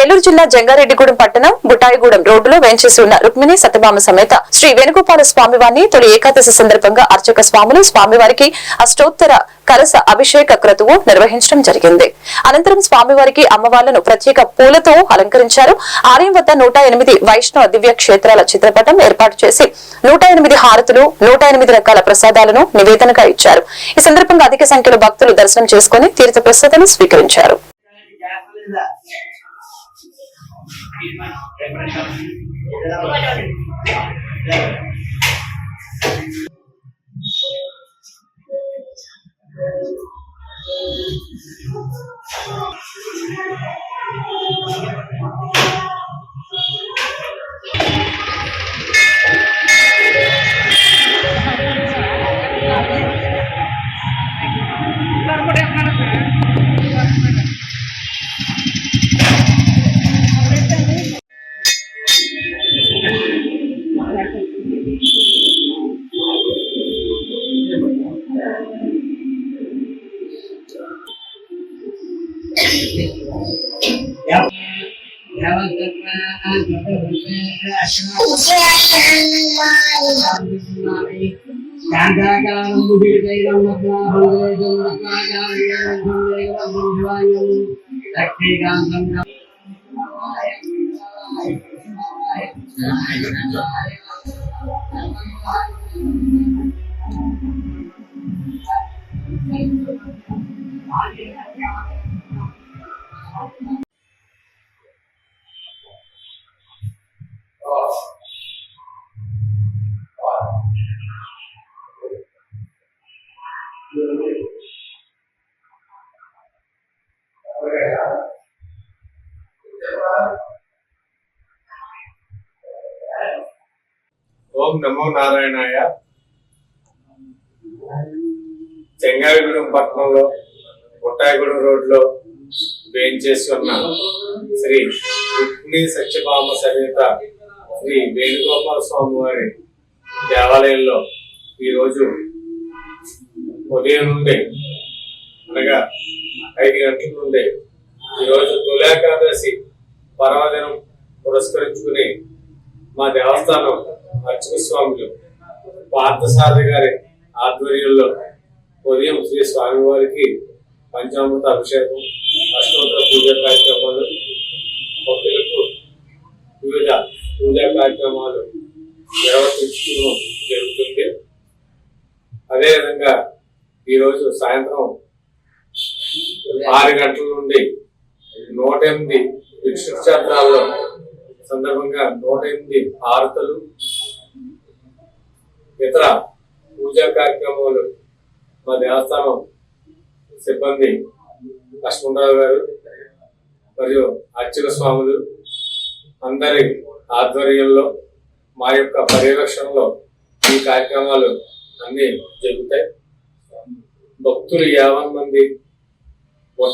ఏలూరు జిల్లా జంగారెడ్డిగూడెం పట్టణం బుటాయిగూడెం రోడ్డులో వేంచేసి ఉన్న రుక్మిణి సత్యభామ సమేత శ్రీ వేణుగోపాల స్వామివారిని తొలి ఏకాదశి సందర్భంగా అర్చక స్వాములు స్వామివారికి అష్టోత్తర కలశ అభిషేక క్రతువు నిర్వహించడం జరిగింది. అనంతరం స్వామివారికి అమ్మవార్లను ప్రత్యేక పూలతో అలంకరించారు. ఆలయం వద్ద 108 వైష్ణవ దివ్య క్షేత్రాల చిత్రపటం ఏర్పాటు చేసి 108 హారతులు 108 రకాల ప్రసాదాలను నివేదనగా ఇచ్చారు. ఈ సందర్భంగా అధిక సంఖ్యలో భక్తులు దర్శనం చేసుకుని తీర్థ ప్రసాదాన్ని స్వీకరించారు. ఓం నమో నారాయణాయ. జంగారెడ్డిగూడెం పట్టణంలో బుటాయిగూడెం రోడ్లో వేంచేసి ఉన్న శ్రీ రుక్మిణి సత్యభామ సమేత శ్రీ వేణుగోపాల స్వామి వారి దేవాలయంలో ఈరోజు ఉదయం నుండి అనగా 5 గంటల నుండి ఈరోజు తొలేకాదశి పర్వదినం పురస్కరించుకుని మా దేవస్థానం అర్చక స్వాములు పార్థసారథి గారి ఆధ్వర్యంలో ఉదయం శ్రీ స్వామివారికి పంచామృత అభిషేకం, అష్టోత్తర పూజా కార్యక్రమాలు, భక్తులకు వివిధ పూజా కార్యక్రమాలు నిర్వర్తించడం జరుగుతుంది. అదేవిధంగా ఈరోజు సాయంత్రం 6 గంటల నుండి 108 భిక్షాత్రాల్లో సందర్భంగా 108 హారతులు, ఇతర పూజా కార్యక్రమాలు మా దేవస్థానం సిబ్బంది లక్ష్మణరావు గారు మరియు అర్చక స్వాములు అందరి ఆధ్వర్యంలో మా యొక్క పర్యవేక్షణలో ఈ కార్యక్రమాలు అన్ని జరుగుతాయి. భక్తులు 50 మంది